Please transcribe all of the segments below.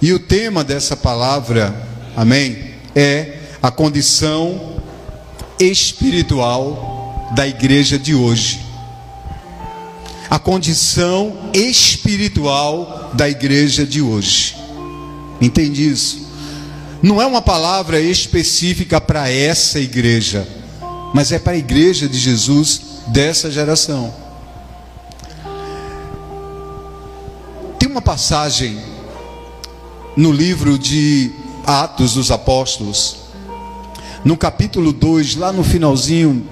E o tema dessa palavra, amém, é a condição espiritual da igreja de hoje. A condição espiritual da igreja de hoje. Entende isso? Não é uma palavra específica para essa igreja, mas é para a igreja de Jesus dessa geração. Tem uma passagem no livro de Atos dos Apóstolos, no capítulo 2, lá no finalzinho,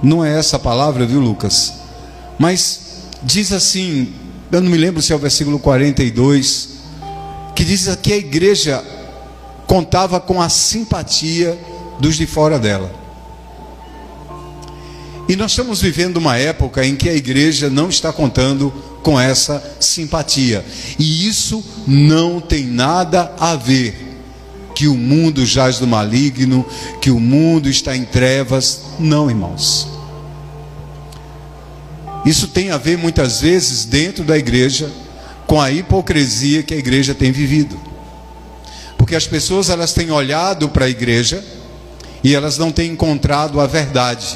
não é essa palavra, viu, Lucas? Mas diz assim, eu não me lembro se é o versículo 42, que diz que a igreja contava com a simpatia dos de fora dela. E nós estamos vivendo uma época em que a igreja não está contando com essa simpatia. E isso não tem nada a ver que o mundo jaz do maligno, que o mundo está em trevas. Não, irmãos. Isso tem a ver muitas vezes dentro da igreja com a hipocrisia que a igreja tem vivido. Porque as pessoas, elas têm olhado para a igreja e elas não têm encontrado a verdade.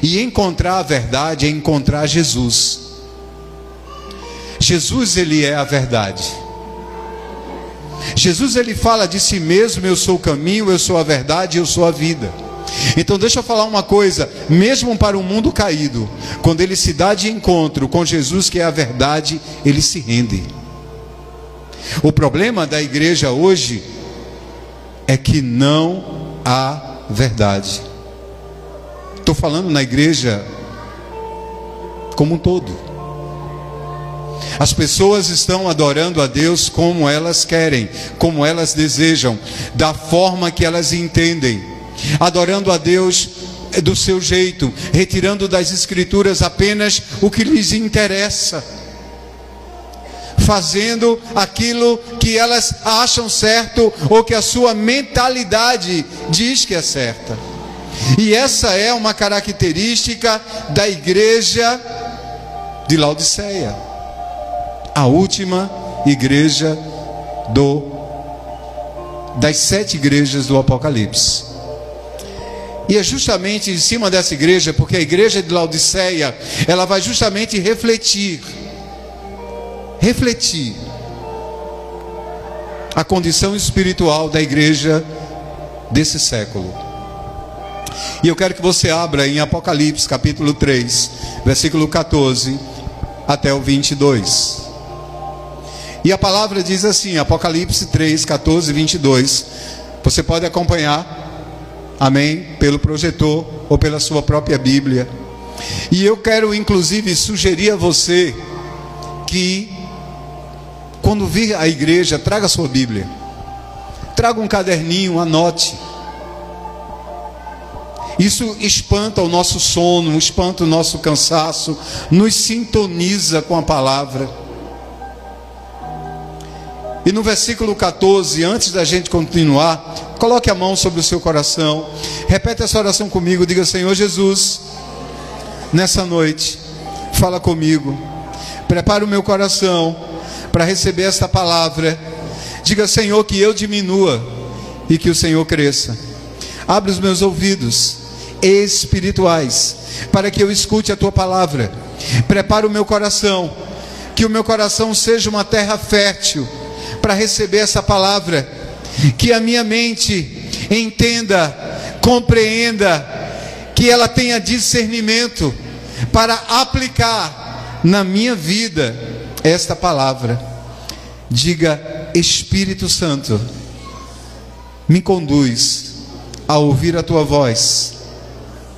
E encontrar a verdade é encontrar Jesus. Jesus, ele é a verdade. Jesus, ele fala de si mesmo: eu sou o caminho, eu sou a verdade, eu sou a vida. Então deixa eu falar uma coisa, mesmo para o mundo caído, quando ele se dá de encontro com Jesus, que é a verdade, ele se rende. O problema da igreja hoje é que não há verdade. Estou falando na igreja como um todo. As pessoas estão adorando a Deus como elas querem, como elas desejam, da forma que elas entendem, adorando a Deus do seu jeito, retirando das escrituras apenas o que lhes interessa, fazendo aquilo que elas acham certo ou que a sua mentalidade diz que é certa. E essa é uma característica da igreja de Laodiceia, a última igreja das 7 igrejas do Apocalipse. E é justamente em cima dessa igreja, porque a igreja de Laodiceia, ela vai justamente refletir a condição espiritual da igreja desse século. E eu quero que você abra em Apocalipse capítulo 3, versículo 14 até o 22. E a palavra diz assim, Apocalipse 3, 14 e 22. Você pode acompanhar, amém, pelo projetor ou pela sua própria Bíblia. E eu quero inclusive sugerir a você que, quando vir à igreja, traga a sua Bíblia, traga um caderninho, anote. Isso espanta o nosso sono, espanta o nosso cansaço, nos sintoniza com a palavra. E no versículo 14, antes da gente continuar, coloque a mão sobre o seu coração, repete essa oração comigo, diga: Senhor Jesus, nessa noite, fala comigo, prepara o meu coração para receber esta palavra. Diga: Senhor, que eu diminua e que o Senhor cresça. Abre os meus ouvidos espirituais para que eu escute a tua palavra. Prepara o meu coração, que o meu coração seja uma terra fértil para receber essa palavra, que a minha mente entenda, compreenda, que ela tenha discernimento para aplicar na minha vida esta palavra. Diga: Espírito Santo, me conduz a ouvir a tua voz,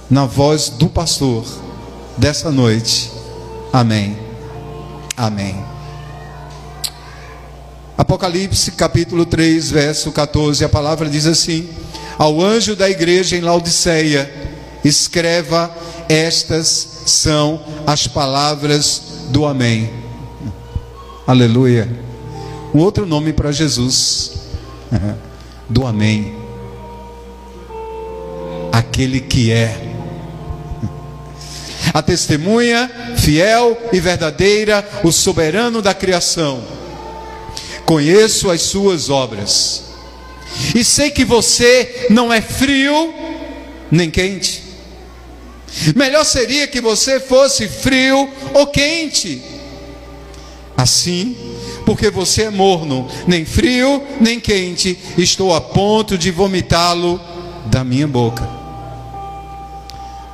na voz do pastor dessa noite. Amém. Amém. Apocalipse capítulo 3, verso 14, a palavra diz assim: ao anjo da igreja em Laodiceia, escreva: estas são as palavras do Amém. Aleluia. Um outro nome para Jesus, do Amém, aquele que é a testemunha fiel e verdadeira, o soberano da criação. conheço as suas obras, e sei que você não é frio nem quente. Melhor seria que você fosse frio ou quente. Assim, porque você é morno, nem frio nem quente, estou a ponto de vomitá-lo da minha boca.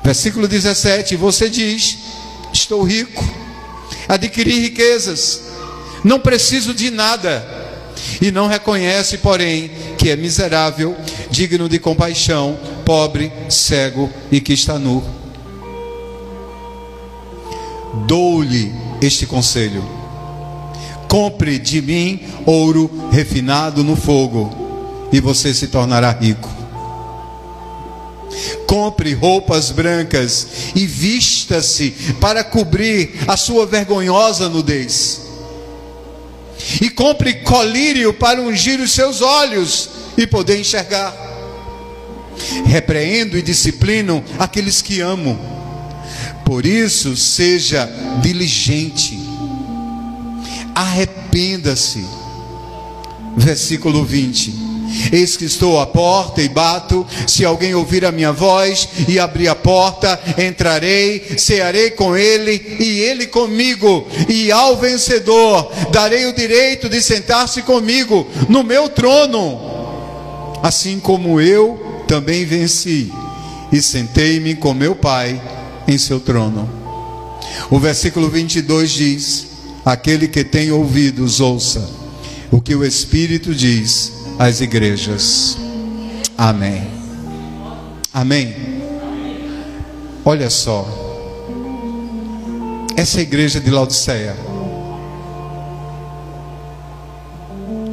Versículo 17, você diz: estou rico, adquiri riquezas, não preciso de nada. E não reconhece, porém, que é miserável, digno de compaixão, pobre, cego e que está nu. Dou-lhe este conselho: compre de mim ouro refinado no fogo, e você se tornará rico. Compre roupas brancas e vista-se para cobrir a sua vergonhosa nudez. E compre colírio para ungir os seus olhos e poder enxergar. Repreendo e disciplino aqueles que amo. Por isso, seja diligente. Arrependa-se. Versículo 20. Eis que estou à porta e bato. Se alguém ouvir a minha voz e abrir a porta, entrarei, cearei com ele e ele comigo. E ao vencedor darei o direito de sentar-se comigo no meu trono, assim como eu também venci e sentei-me com meu Pai em seu trono. O versículo 22 diz: aquele que tem ouvidos, ouça o que o Espírito diz às igrejas. Amém. Amém. Olha só, essa igreja de Laodiceia,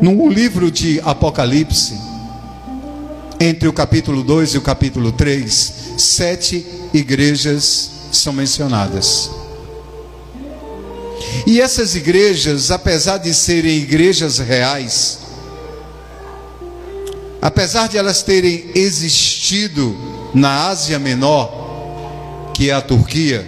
no livro de Apocalipse, entre o capítulo 2 e o capítulo 3, 7 igrejas são mencionadas. E essas igrejas, apesar de serem igrejas reais, apesar de elas terem existido na Ásia Menor, que é a Turquia,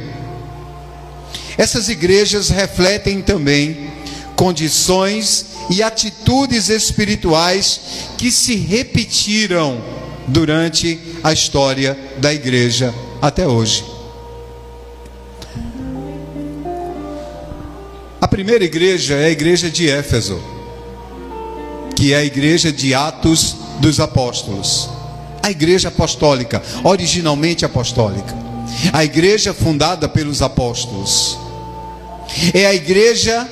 essas igrejas refletem também condições e atitudes espirituais que se repetiram durante a história da igreja até hoje. A primeira igreja é a igreja de Éfeso, que é a igreja de Atos dos Apóstolos, a igreja apostólica, originalmente apostólica, a igreja fundada pelos apóstolos. É a igreja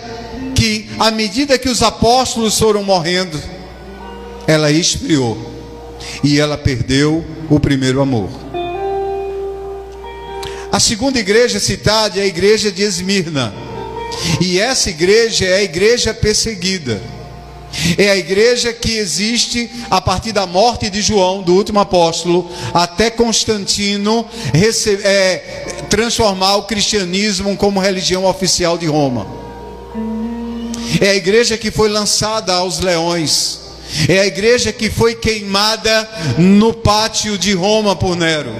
que, à medida que os apóstolos foram morrendo, ela esfriou e ela perdeu o primeiro amor. A segunda igreja citada é a igreja de Esmirna, e essa igreja é a igreja perseguida. É a igreja que existe a partir da morte de João, do último apóstolo, até Constantino transformar o cristianismo como religião oficial de Roma. É a igreja que foi lançada aos leões. É a igreja que foi queimada no pátio de Roma por Nero.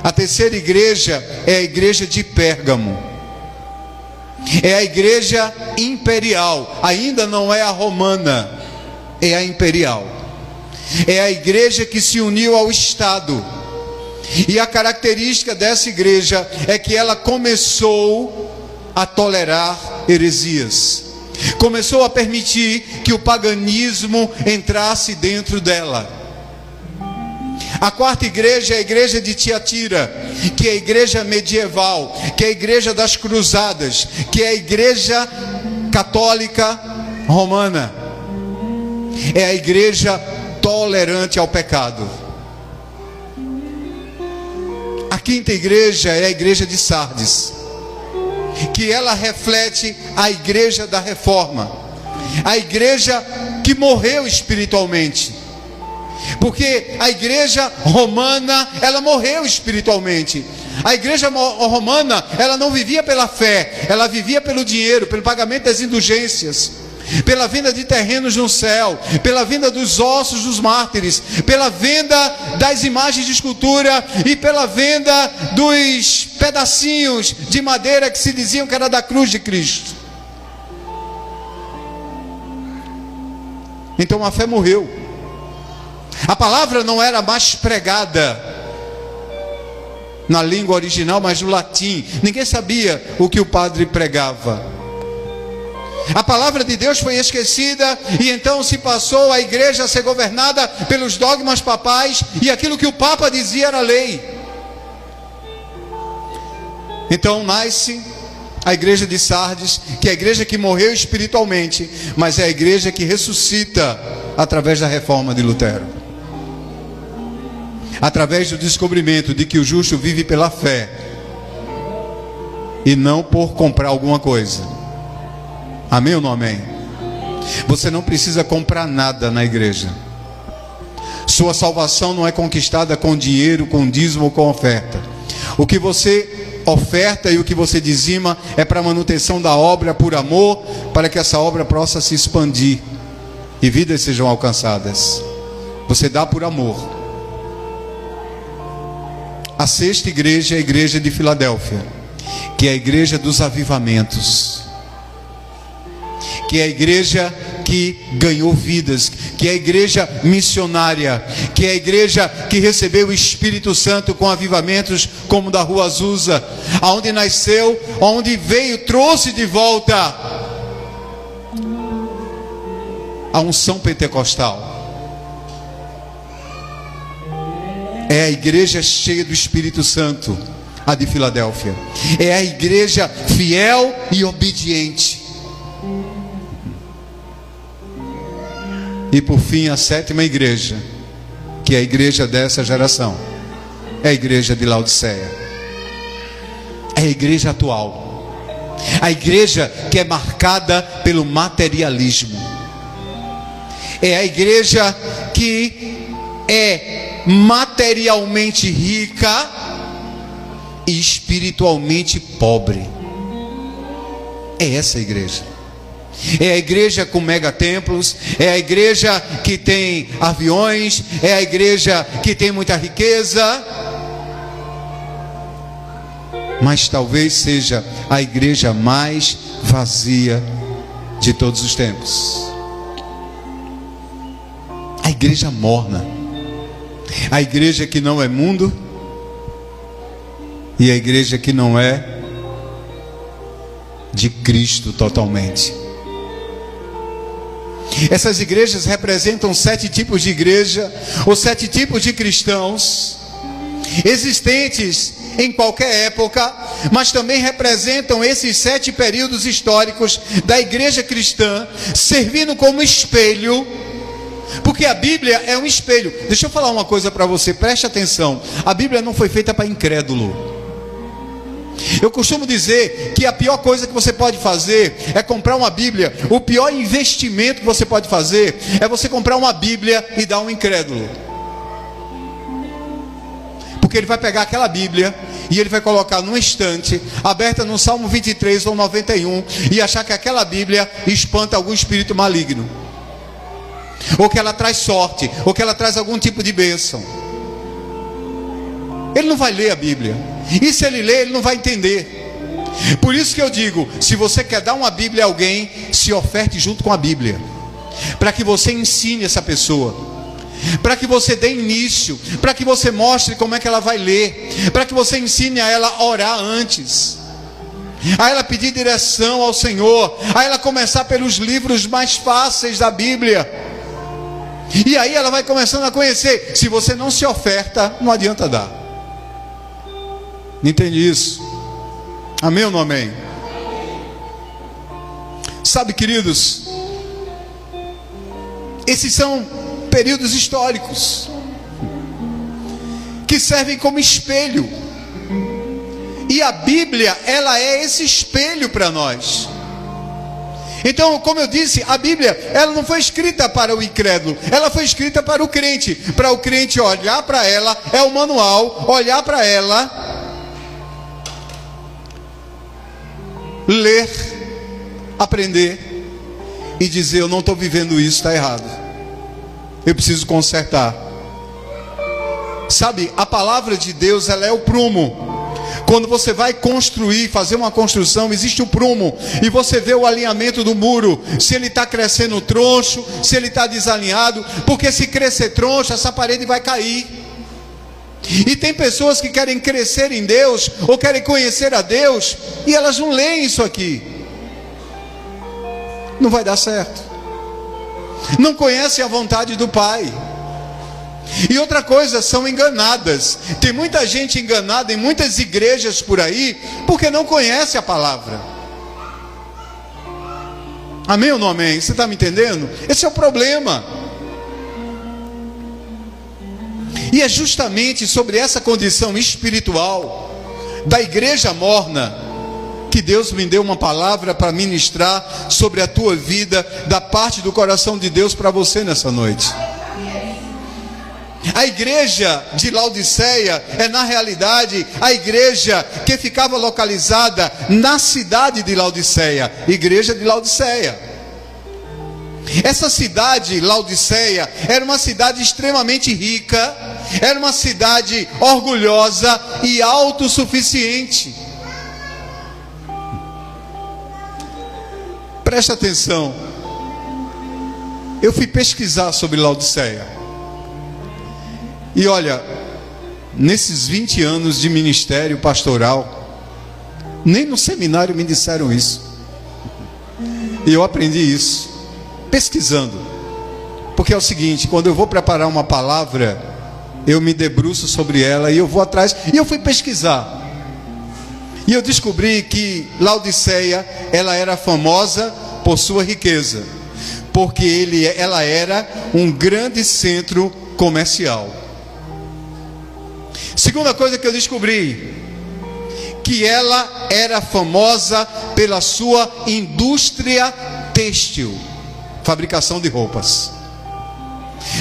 A terceira igreja é a igreja de Pérgamo. É a igreja imperial, ainda não é a romana, é a imperial. É a igreja que se uniu ao Estado. E a característica dessa igreja é que ela começou a tolerar heresias. Começou a permitir que o paganismo entrasse dentro dela. A quarta igreja é a igreja de Tiatira, que é a igreja medieval, que é a igreja das cruzadas, que é a igreja católica romana. É a igreja tolerante ao pecado. A quinta igreja é a igreja de Sardes, que ela reflete a igreja da reforma, a igreja que morreu espiritualmente. Porque a igreja romana, ela morreu espiritualmente. A igreja romana, ela não vivia pela fé, ela vivia pelo dinheiro, pelo pagamento das indulgências, pela venda de terrenos no céu, pela venda dos ossos dos mártires, pela venda das imagens de escultura e pela venda dos pedacinhos de madeira que se diziam que era da cruz de Cristo. Então a fé morreu. A palavra não era mais pregada na língua original, mas no latim. Ninguém sabia o que o padre pregava. A palavra de Deus foi esquecida, e então se passou a igreja a ser governada pelos dogmas papais, e aquilo que o Papa dizia era lei. Então nasce a igreja de Sardes, que é a igreja que morreu espiritualmente, mas é a igreja que ressuscita através da reforma de Lutero, através do descobrimento de que o justo vive pela fé e não por comprar alguma coisa. Amém ou não amém? Você não precisa comprar nada na igreja. Sua salvação não é conquistada com dinheiro, com dízimo ou com oferta. O que você oferta e o que você dizima é para a manutenção da obra por amor, para que essa obra possa se expandir e vidas sejam alcançadas. Você dá por amor. A sexta igreja é a igreja de Filadélfia, que é a igreja dos avivamentos, que é a igreja que ganhou vidas, que é a igreja missionária, que é a igreja que recebeu o Espírito Santo com avivamentos como o da Rua Azusa, aonde nasceu, aonde veio, trouxe de volta a unção pentecostal. É a igreja cheia do Espírito Santo, a de Filadélfia. É a igreja fiel e obediente. E por fim, a sétima igreja, que é a igreja dessa geração, é a igreja de Laodiceia. É a igreja atual, a igreja que é marcada pelo materialismo. É a igreja que é materialmente rica e espiritualmente pobre. É essa a igreja. É a igreja com megatemplos, é a igreja que tem aviões, é a igreja que tem muita riqueza, mas talvez seja a igreja mais vazia de todos os tempos. A igreja morna, a igreja que não é mundo, e a igreja que não é de Cristo totalmente. Essas igrejas representam 7 tipos de igreja, ou 7 tipos de cristãos, existentes em qualquer época, mas também representam esses 7 períodos históricos da igreja cristã, servindo como espelho, porque a Bíblia é um espelho. Deixa eu falar uma coisa para você, preste atenção. A Bíblia não foi feita para incrédulo. Eu costumo dizer que a pior coisa que você pode fazer é comprar uma Bíblia. O pior investimento que você pode fazer é você comprar uma Bíblia e dar um incrédulo. Porque ele vai pegar aquela Bíblia e ele vai colocar num estante, aberta no Salmo 23 ou 91, e achar que aquela Bíblia espanta algum espírito maligno, ou que ela traz sorte, ou que ela traz algum tipo de bênção. Ele não vai ler a Bíblia, e se ele ler, ele não vai entender. Por isso que eu digo, se você quer dar uma Bíblia a alguém, se oferte junto com a Bíblia, para que você ensine essa pessoa, para que você dê início, para que você mostre como é que ela vai ler, para que você ensine a ela a orar antes, a ela pedir direção ao Senhor, a ela começar pelos livros mais fáceis da Bíblia, e aí ela vai começando a conhecer. Se você não se oferta, não adianta dar. Entende isso? Amém ou não amém? Sabe, queridos, esses são períodos históricos que servem como espelho, e a Bíblia, ela é esse espelho para nós. Então, como eu disse, a Bíblia, ela não foi escrita para o incrédulo, ela foi escrita para o crente olhar para ela, é o manual, olhar para ela, ler, aprender e dizer: eu não estou vivendo isso, está errado, eu preciso consertar. Sabe, a palavra de Deus, ela é o prumo. Quando você vai construir, fazer uma construção, existe o prumo, e você vê o alinhamento do muro, se ele está crescendo troncho, se ele está desalinhado, porque se crescer troncho, essa parede vai cair. E tem pessoas que querem crescer em Deus, ou querem conhecer a Deus, e elas não leem isso aqui. Não vai dar certo. Não conhecem a vontade do Pai. E outra coisa, são enganadas. Tem muita gente enganada em muitas igrejas por aí, porque não conhece a palavra. Amém ou não amém? Você está me entendendo? Esse é o problema. E é justamente sobre essa condição espiritual da igreja morna que Deus me deu uma palavra para ministrar sobre a tua vida, da parte do coração de Deus para você nessa noite. A igreja de Laodiceia é, na realidade, a igreja que ficava localizada na cidade de Laodiceia, igreja de Laodiceia. Essa cidade, Laodiceia, era uma cidade extremamente rica, era uma cidade orgulhosa e autossuficiente. Presta atenção, eu fui pesquisar sobre Laodiceia. E olha, nesses 20 anos de ministério pastoral, nem no seminário me disseram isso. E eu aprendi isso pesquisando. Porque é o seguinte, quando eu vou preparar uma palavra, eu me debruço sobre ela e eu vou atrás. E eu fui pesquisar. E eu descobri que Laodiceia, ela era famosa por sua riqueza. Porque ela era um grande centro comercial. Segunda coisa que eu descobri, que ela era famosa pela sua indústria têxtil, fabricação de roupas.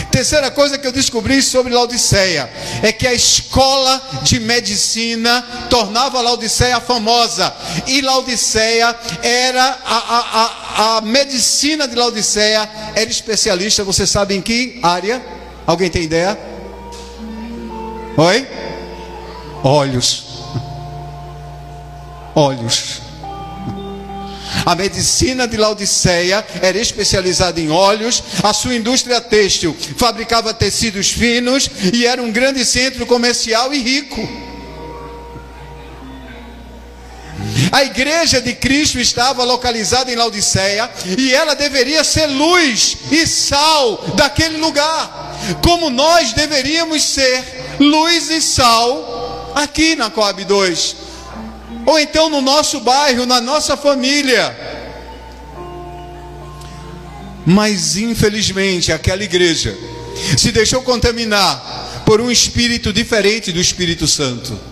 Terceira coisa que eu descobri sobre Laodiceia é que a escola de medicina tornava Laodiceia famosa. E Laodiceia era a medicina de Laodiceia era especialista, você sabe em que área? Alguém tem ideia? Oi? Olhos. Olhos. A medicina de Laodiceia era especializada em óleos. A sua indústria têxtil fabricava tecidos finos e era um grande centro comercial e rico. A igreja de Cristo estava localizada em Laodiceia e ela deveria ser luz e sal daquele lugar, como nós deveríamos ser luz e sal aqui na Coab 2, ou então no nosso bairro, na nossa família. Mas infelizmente aquela igreja se deixou contaminar por um espírito diferente do Espírito Santo.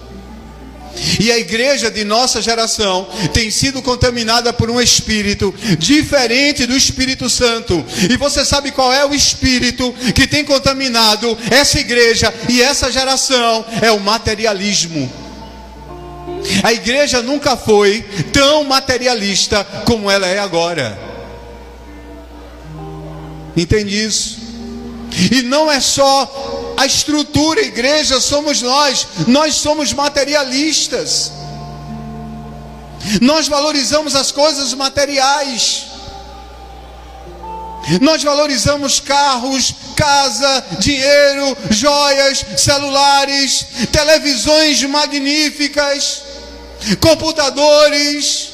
E a igreja de nossa geração tem sido contaminada por um espírito diferente do Espírito Santo. E você sabe qual é o espírito que tem contaminado essa igreja e essa geração? É o materialismo. A igreja nunca foi tão materialista como ela é agora. Entende isso? E não é só a estrutura, a igreja somos nós somos materialistas. Nós valorizamos as coisas materiais. Nós valorizamos carros, casa, dinheiro, joias, celulares, televisões magníficas, computadores.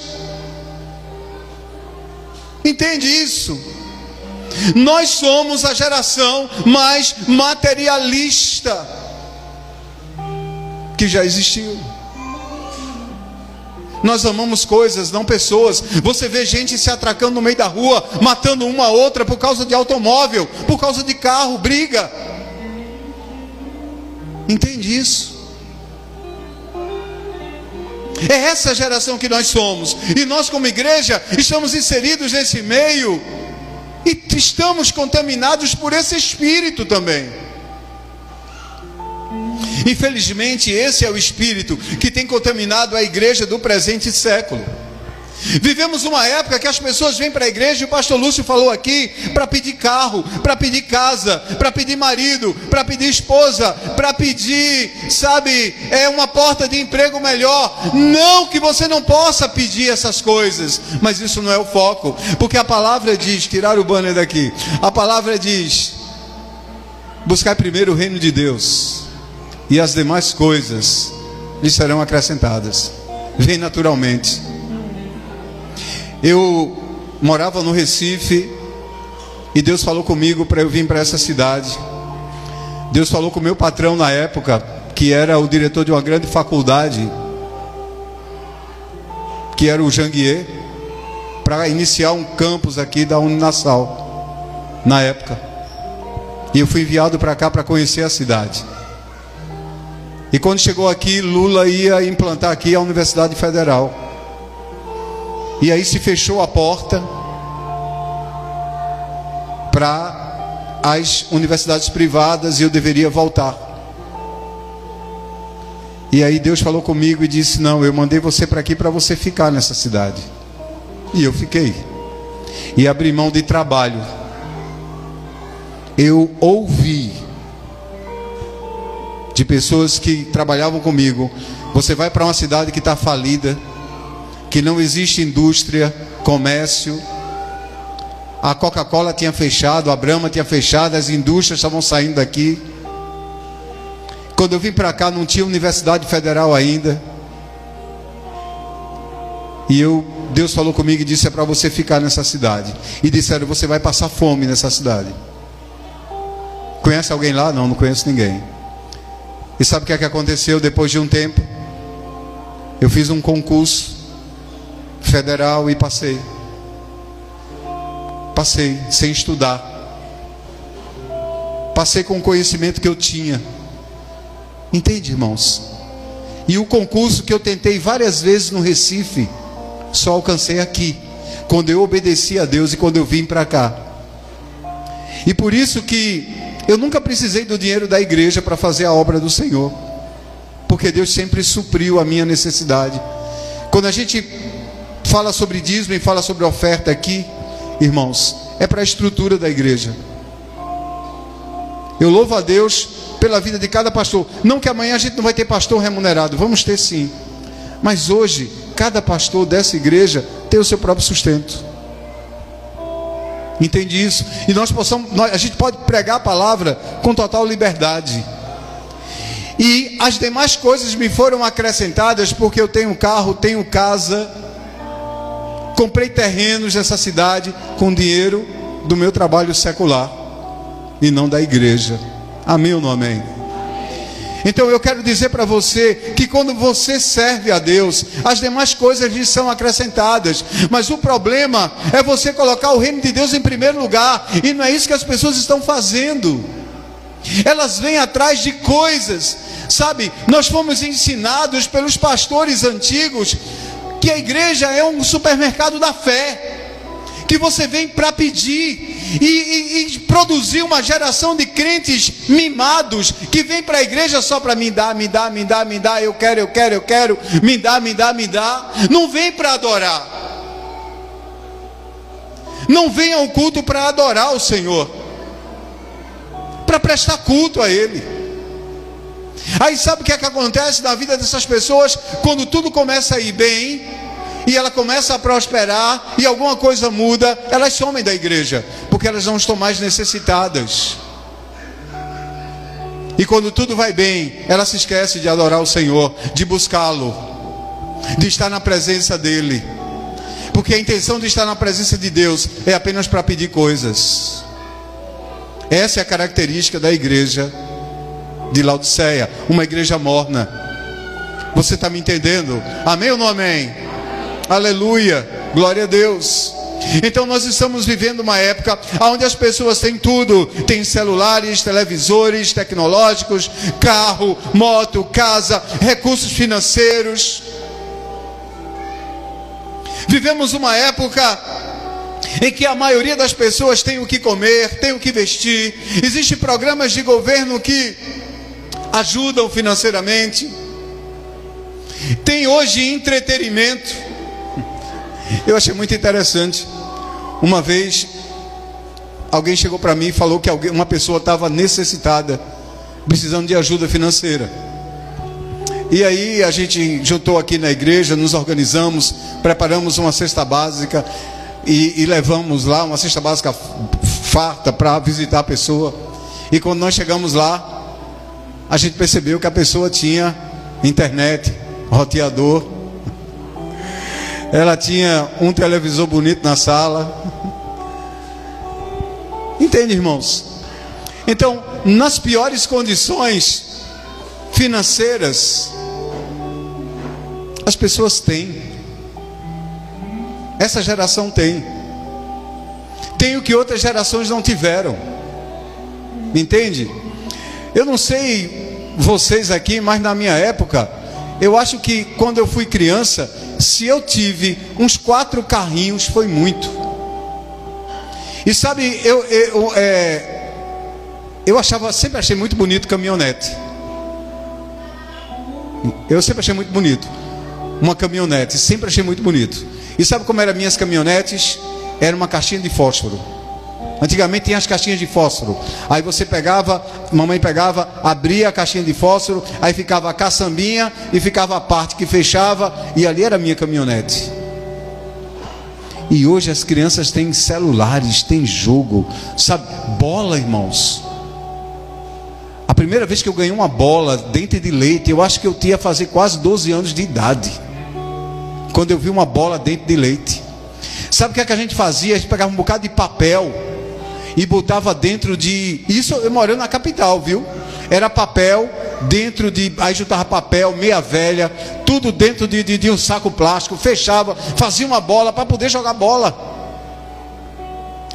Entende isso? Nós somos a geração mais materialista que já existiu. Nós amamos coisas, não pessoas. Você vê gente se atracando no meio da rua, matando uma a outra por causa de automóvel, por causa de carro, briga. Entende isso? É essa geração que nós somos. E nós como igreja estamos inseridos nesse meio e estamos contaminados por esse espírito também. Infelizmente esse é o espírito que tem contaminado a igreja do presente século. Vivemos uma época que as pessoas vêm para a igreja, e o pastor Lúcio falou aqui, para pedir carro, para pedir casa, para pedir marido, para pedir esposa, para pedir, sabe, uma porta de emprego melhor. Não que você não possa pedir essas coisas, mas isso não é o foco, porque a palavra diz, tirar o banner daqui, a palavra diz: buscar primeiro o reino de Deus, e as demais coisas lhe serão acrescentadas. Vem naturalmente. Eu morava no Recife e Deus falou comigo para eu vir para essa cidade. Deus falou com o meu patrão na época, que era o diretor de uma grande faculdade, que era o Janguier, para iniciar um campus aqui da Uninasal, na época. E eu fui enviado para cá para conhecer a cidade. E quando chegou aqui, Lula ia implantar aqui a Universidade Federal. E aí se fechou a porta para as universidades privadas e eu deveria voltar. E aí Deus falou comigo e disse: não, eu mandei você para aqui para você ficar nessa cidade. E eu fiquei. E abri mão de trabalho. Eu ouvi de pessoas que trabalhavam comigo: você vai para uma cidade que está falida, que não existe indústria, comércio. A Coca-Cola tinha fechado, a Brahma tinha fechado, as indústrias estavam saindo daqui. Quando eu vim para cá não tinha Universidade Federal ainda. E Deus falou comigo e disse: é para você ficar nessa cidade. E disseram: você vai passar fome nessa cidade. Conhece alguém lá? Não conheço ninguém. E sabe o que é que aconteceu depois de um tempo? Eu fiz um concurso federal e passei. Passei sem estudar. Passei com o conhecimento que eu tinha. Entende, irmãos? E o concurso que eu tentei várias vezes no Recife, só alcancei aqui, quando eu obedeci a Deus e quando eu vim para cá. E por isso que eu nunca precisei do dinheiro da igreja para fazer a obra do Senhor, porque Deus sempre supriu a minha necessidade. Quando a gente fala sobre dízimo e fala sobre oferta aqui, irmãos, é para a estrutura da igreja. Eu louvo a Deus pela vida de cada pastor. Não que amanhã a gente não vai ter pastor remunerado, vamos ter sim. Mas hoje, cada pastor dessa igreja tem o seu próprio sustento. Entende isso? E a gente pode pregar a palavra com total liberdade. E as demais coisas me foram acrescentadas porque eu tenho carro, tenho casa, comprei terrenos nessa cidade com dinheiro do meu trabalho secular e não da igreja. Amém ou não amém? Então eu quero dizer para você que quando você serve a Deus, as demais coisas lhe são acrescentadas. Mas o problema é você colocar o reino de Deus em primeiro lugar. E não é isso que as pessoas estão fazendo. Elas vêm atrás de coisas. Sabe, nós fomos ensinados pelos pastores antigos que a igreja é um supermercado da fé, que você vem para pedir e produzir uma geração de crentes mimados que vem para a igreja só para me dar, eu quero, me dá. Não vem para adorar. Não vem ao culto para adorar o Senhor, para prestar culto a Ele. Aí sabe o que é que acontece na vida dessas pessoas? Quando tudo começa a ir bem e ela começa a prosperar e alguma coisa muda, elas somem da igreja, porque elas não estão mais necessitadas. E quando tudo vai bem, ela se esquece de adorar o Senhor, de buscá-lo, de estar na presença dEle. Porque a intenção de estar na presença de Deus é apenas para pedir coisas. Essa é a característica da igreja de Laodiceia, uma igreja morna. Você está me entendendo? Amém ou não amém? Aleluia, glória a Deus. Então nós estamos vivendo uma época onde as pessoas têm tudo. Tem celulares, televisores tecnológicos, carro, moto, casa, recursos financeiros. Vivemos uma época em que a maioria das pessoas tem o que comer, tem o que vestir. Existem programas de governo que ajudam financeiramente. Tem hoje entretenimento. Eu achei muito interessante. Uma vez, alguém chegou para mim e falou que uma pessoa estava necessitada, precisando de ajuda financeira. E aí a gente juntou aqui na igreja, nos organizamos, preparamos uma cesta básica e levamos lá uma cesta básica farta para visitar a pessoa. E quando nós chegamos lá, a gente percebeu que a pessoa tinha internet, roteador, ela tinha um televisor bonito na sala. Entende, irmãos? Então, nas piores condições financeiras, as pessoas têm. Essa geração tem o que outras gerações não tiveram. Entende? Eu não sei vocês aqui, mas na minha época, eu acho que quando eu fui criança, se eu tive uns 4 carrinhos, foi muito. E sabe, eu sempre achei muito bonito caminhonete. Eu sempre achei muito bonito uma caminhonete, sempre achei muito bonito. E sabe como eram minhas caminhonetes? Era uma caixinha de fósforo. Antigamente tinha as caixinhas de fósforo. Aí você pegava, mamãe pegava, abria a caixinha de fósforo, aí ficava a caçambinha e ficava a parte que fechava, e ali era a minha caminhonete. E hoje as crianças têm celulares, têm jogo, sabe, bola, irmãos. A primeira vez que eu ganhei uma bola dente de leite, eu acho que eu tinha fazer quase 12 anos de idade, quando eu vi uma bola dente de leite. Sabe o que é que a gente fazia? A gente pegava um bocado de papel e botava dentro de... Isso eu morando na capital, viu? Era papel dentro de... Aí juntava papel, meia velha, tudo dentro de um saco plástico, fechava, fazia uma bola para poder jogar bola.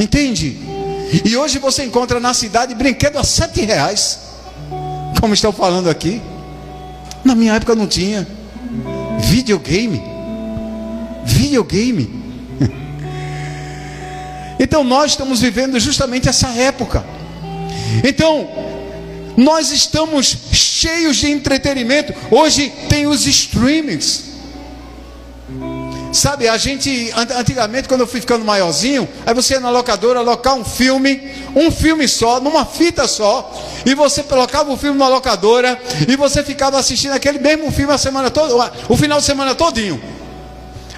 Entende? E hoje você encontra na cidade brinquedo a R$7, como estão falando aqui. Na minha época não tinha. Videogame. Então nós estamos vivendo justamente essa época. Então nós estamos cheios de entretenimento. Hoje tem os streamings. Sabe, a gente antigamente, quando eu fui ficando maiorzinho, aí você ia na locadora alocar um filme só, numa fita só, e você colocava o filme na locadora e você ficava assistindo aquele mesmo filme a semana toda, o final de semana todinho.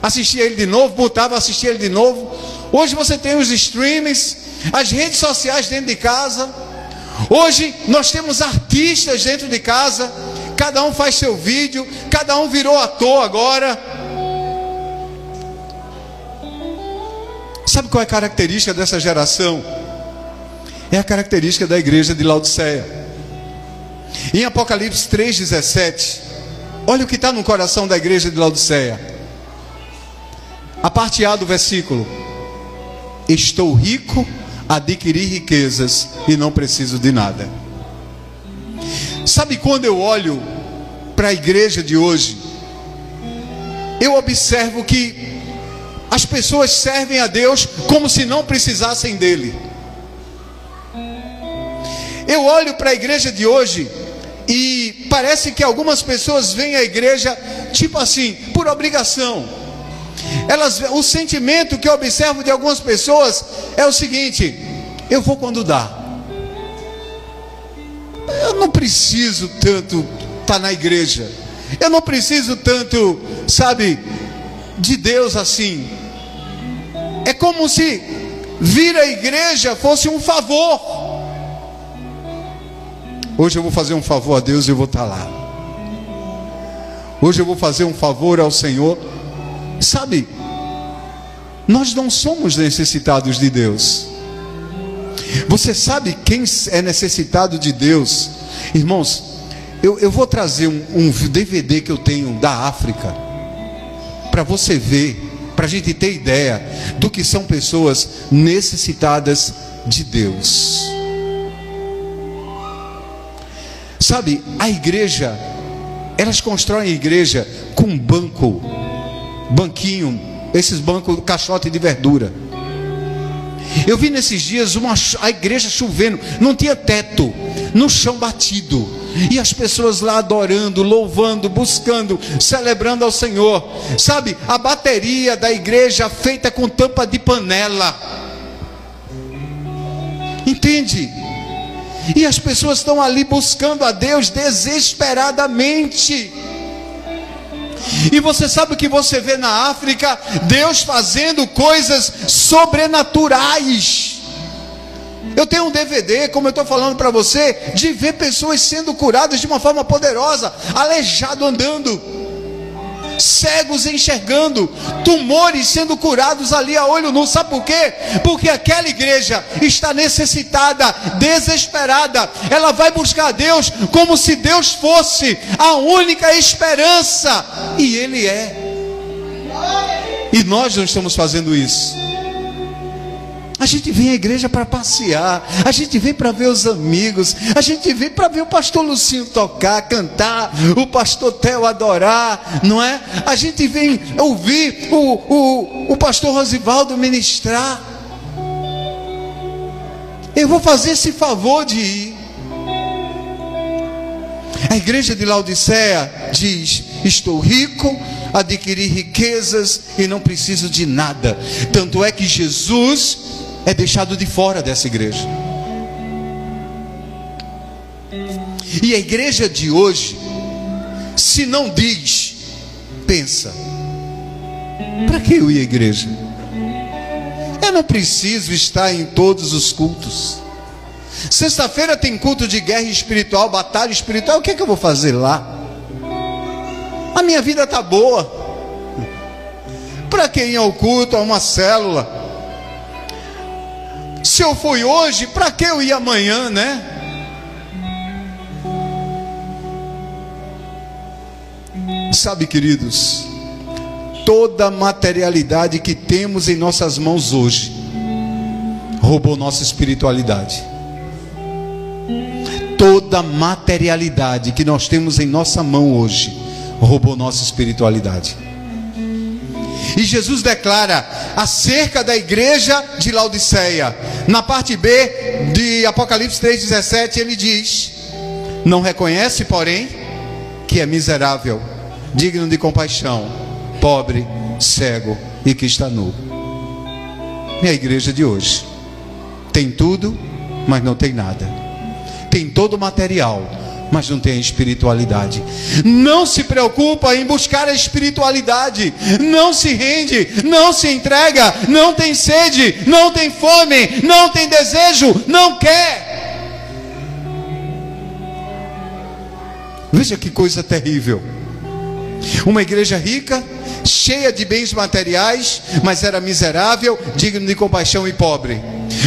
Assistia ele de novo, botava, assistia ele de novo. Hoje você tem os streamings, as redes sociais dentro de casa. Hoje nós temos artistas dentro de casa, cada um faz seu vídeo, cada um virou ator agora. Sabe qual é a característica dessa geração? É a característica da igreja de Laodiceia. Em Apocalipse 3,17, olha o que está no coração da igreja de Laodiceia. A parte A do versículo: estou rico, adquiri riquezas e não preciso de nada. Sabe, quando eu olho para a igreja de hoje, eu observo que as pessoas servem a Deus como se não precisassem dele. Eu olho para a igreja de hoje e parece que algumas pessoas vêm à igreja tipo assim, por obrigação. O sentimento que eu observo de algumas pessoas é o seguinte: eu vou quando dá. Eu não preciso tanto estar na igreja. Eu não preciso tanto, sabe, de Deus assim. É como se vir à igreja fosse um favor. Hoje eu vou fazer um favor a Deus e eu vou estar lá. Hoje eu vou fazer um favor ao Senhor. Sabe, nós não somos necessitados de Deus. Você sabe quem é necessitado de Deus? Irmãos, eu vou trazer um DVD que eu tenho da África, para você ver, para a gente ter ideia do que são pessoas necessitadas de Deus. Sabe, a igreja, elas constroem a igreja com banquinho, esses bancos, caixote de verdura. Eu vi nesses dias a igreja chovendo, não tinha teto, no chão batido. E as pessoas lá adorando, louvando, buscando, celebrando ao Senhor. Sabe, a bateria da igreja feita com tampa de panela. Entende? E as pessoas estão ali buscando a Deus desesperadamente. E você sabe o que você vê na África? Deus fazendo coisas sobrenaturais. Eu tenho um DVD, como eu estou falando para você, de ver pessoas sendo curadas de uma forma poderosa, aleijado andando, cegos enxergando, tumores sendo curados ali a olho nu. Sabe por quê? Porque aquela igreja está necessitada, desesperada. Ela vai buscar a Deus como se Deus fosse a única esperança, e Ele é. E nós não estamos fazendo isso. A gente vem à igreja para passear, a gente vem para ver os amigos, a gente vem para ver o pastor Lucinho tocar, cantar, o pastor Theo adorar, não é? A gente vem ouvir o pastor Rosivaldo ministrar. Eu vou fazer esse favor de ir. A igreja de Laodiceia diz: estou rico, adquiri riquezas e não preciso de nada. Tanto é que Jesus é deixado de fora dessa igreja. E a igreja de hoje, se não diz, pensa: para que eu ir à igreja? Eu não preciso estar em todos os cultos. Sexta-feira tem culto de guerra espiritual, batalha espiritual. O que é que eu vou fazer lá? A minha vida está boa. Para que ir ao culto, a uma célula? Se eu fui hoje, para que eu ir amanhã, né? Sabe, queridos, toda materialidade que temos em nossas mãos hoje roubou nossa espiritualidade. Toda materialidade que nós temos em nossa mão hoje roubou nossa espiritualidade. E Jesus declara acerca da igreja de Laodiceia, na parte B de Apocalipse 3,17, ele diz: não reconhece, porém, que é miserável, digno de compaixão, pobre, cego e que está nu. E a igreja de hoje tem tudo, mas não tem nada. Tem todo o material, mas não tem a espiritualidade. Não se preocupa em buscar a espiritualidade. Não se rende, não se entrega, não tem sede, não tem fome, não tem desejo, não quer. Veja que coisa terrível. Uma igreja rica, cheia de bens materiais, mas era miserável, digno de compaixão e pobre.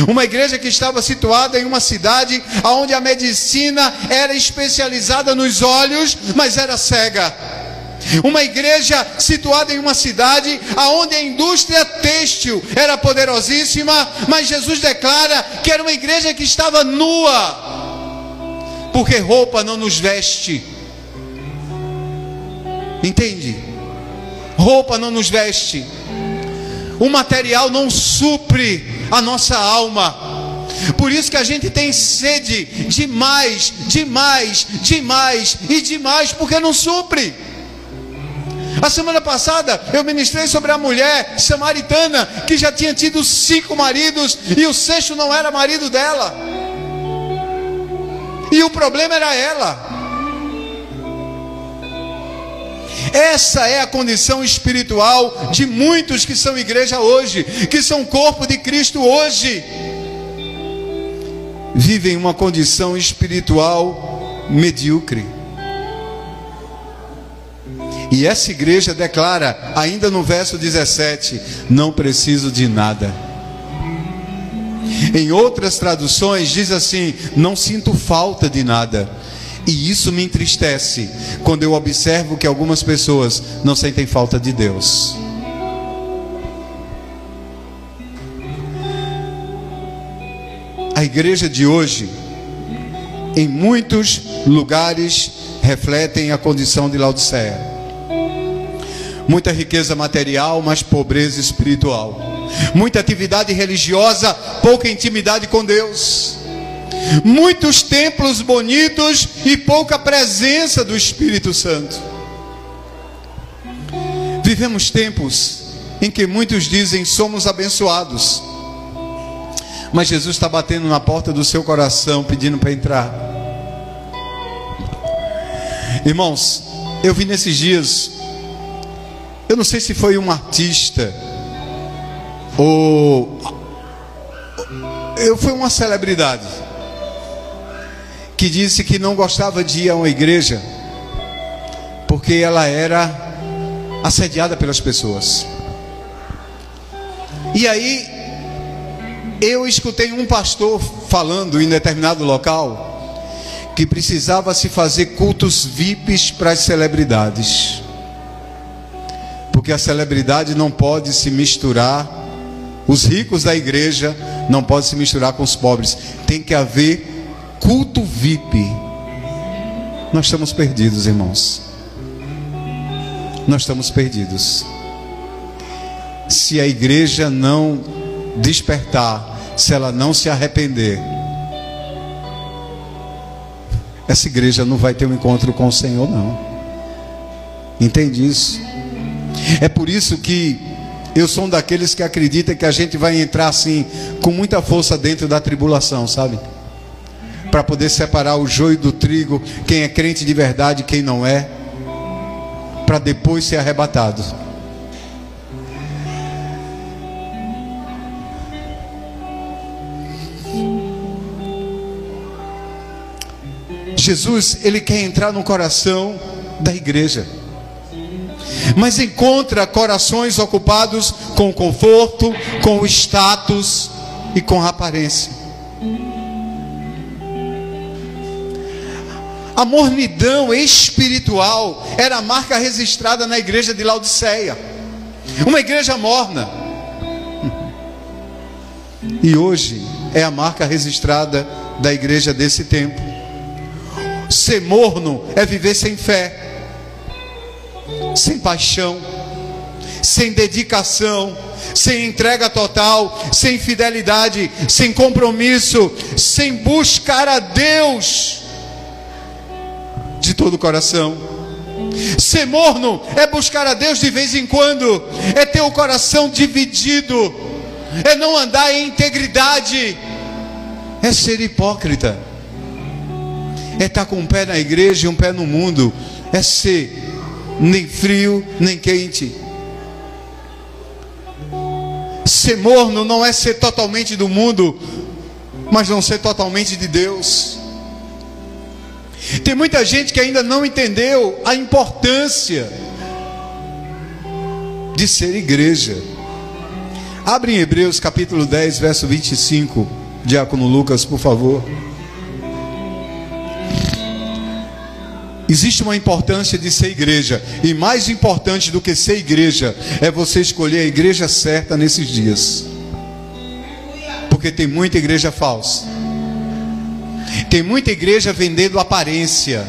Uma igreja que estava situada em uma cidade onde a medicina era especializada nos olhos, mas era cega. Uma igreja situada em uma cidade onde a indústria têxtil era poderosíssima, mas Jesus declara que era uma igreja que estava nua, porque roupa não nos veste. Entende? Roupa não nos veste. O material não supre a nossa alma. Por isso que a gente tem sede de mais, de mais, de mais e de mais, porque não supre. A semana passada eu ministrei sobre a mulher samaritana que já tinha tido 5 maridos e o 6º não era marido dela. E o problema era ela. Essa é a condição espiritual de muitos que são igreja hoje, que são corpo de Cristo hoje. Vivem uma condição espiritual medíocre. E essa igreja declara, ainda no verso 17, não preciso de nada. Em outras traduções diz assim, não sinto falta de nada. E isso me entristece quando eu observo que algumas pessoas não sentem falta de Deus. A igreja de hoje, em muitos lugares, refletem a condição de Laodiceia. Muita riqueza material, mas pobreza espiritual. Muita atividade religiosa, pouca intimidade com Deus. muitos templos bonitos e pouca presença do Espírito Santo. Vivemos tempos em que muitos dizem somos abençoados, mas Jesus está batendo na porta do seu coração, pedindo para entrar. Irmãos, eu vi nesses dias, eu não sei se foi um artista ou foi uma celebridade que disse que não gostava de ir a uma igreja porque ela era assediada pelas pessoas. E aí eu escutei um pastor falando em determinado local que precisava se fazer cultos VIPs para as celebridades, porque a celebridade não pode se misturar, os ricos da igreja não podem se misturar com os pobres, tem que haver culto VIP. Nós estamos perdidos, irmãos. Nós estamos perdidos. Se a igreja não despertar, se ela não se arrepender, essa igreja não vai ter um encontro com o Senhor, não. Entende isso? É por isso que eu sou um daqueles que acredita que a gente vai entrar assim, com muita força dentro da tribulação, sabe? Para poder separar o joio do trigo, quem é crente de verdade e quem não é, para depois ser arrebatado. Jesus, ele quer entrar no coração da igreja, mas encontra corações ocupados com o conforto, com o status e com a aparência. A mornidão espiritual era a marca registrada na igreja de Laodiceia, uma igreja morna. E hoje é a marca registrada da igreja desse tempo. Ser morno é viver sem fé, sem paixão, sem dedicação, sem entrega total, sem fidelidade, sem compromisso, sem buscar a Deus de todo o coração. Ser morno é buscar a Deus de vez em quando, é ter o coração dividido, é não andar em integridade, é ser hipócrita, é estar com um pé na igreja e um pé no mundo, é ser nem frio nem quente. Ser morno não é ser totalmente do mundo, mas não ser totalmente de Deus. Tem muita gente que ainda não entendeu a importância de ser igreja. Abre em Hebreus capítulo 10, verso 25, Diácono Lucas, por favor. Existe uma importância de ser igreja, e mais importante do que ser igreja é você escolher a igreja certa nesses dias, porque tem muita igreja falsa, tem muita igreja vendendo aparência,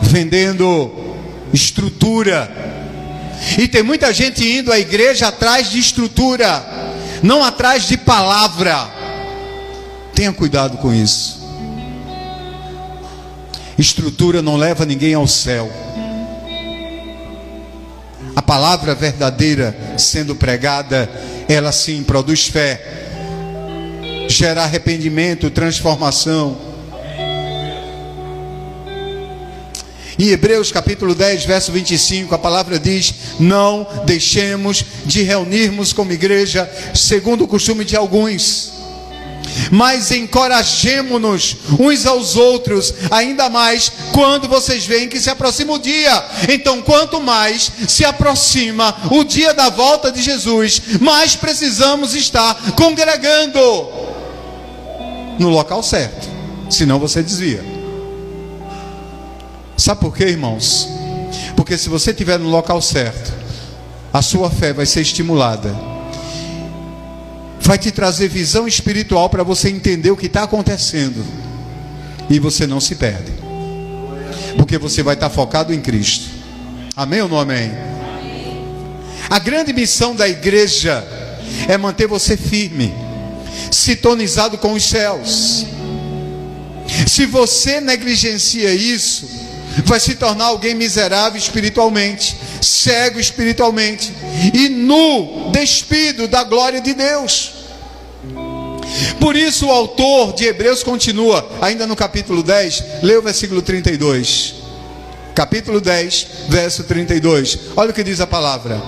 vendendo estrutura, e tem muita gente indo à igreja atrás de estrutura, não atrás de palavra. Tenha cuidado com isso. Estrutura não leva ninguém ao céu. A palavra verdadeira sendo pregada, ela sim produz fé, gera arrependimento, transformação. Em Hebreus capítulo 10, verso 25, a palavra diz: não deixemos de reunirmos como igreja, segundo o costume de alguns, mas encorajemo-nos uns aos outros, ainda mais quando vocês veem que se aproxima o dia. Então, quanto mais se aproxima o dia da volta de Jesus, mais precisamos estar congregando no local certo, senão você desvia. Sabe por quê, irmãos? Porque se você estiver no local certo, a sua fé vai ser estimulada, vai te trazer visão espiritual para você entender o que está acontecendo, e você não se perde, porque você vai estar focado em Cristo. Amém ou não amém? A grande missão da igreja é manter você firme, sintonizado com os céus. Se você negligencia isso, vai se tornar alguém miserável espiritualmente, cego espiritualmente e nu, despido da glória de Deus. Por isso o autor de Hebreus continua, ainda no capítulo 10, lê o versículo 32. Capítulo 10, verso 32. Olha o que diz a palavra: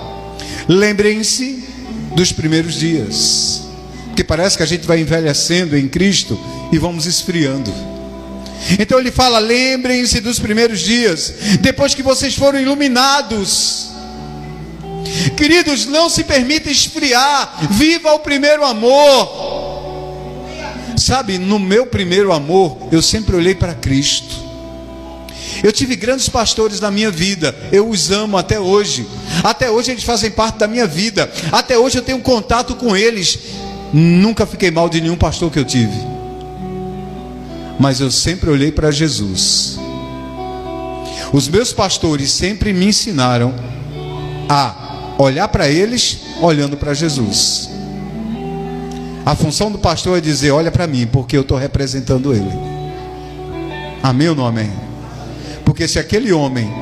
lembrem-se dos primeiros dias. Porque parece que a gente vai envelhecendo em Cristo e vamos esfriando. Então ele fala: lembrem-se dos primeiros dias, depois que vocês foram iluminados. Queridos, não se permita esfriar, viva o primeiro amor. Sabe, no meu primeiro amor, eu sempre olhei para Cristo. Eu tive grandes pastores na minha vida, eu os amo até hoje. Até hoje eles fazem parte da minha vida. Até hoje eu tenho contato com eles. Nunca fiquei mal de nenhum pastor que eu tive. Mas eu sempre olhei para Jesus. Os meus pastores sempre me ensinaram a olhar para eles olhando para Jesus. A função do pastor é dizer: olha para mim, porque eu estou representando ele. Amém ou não amém? Porque se aquele homem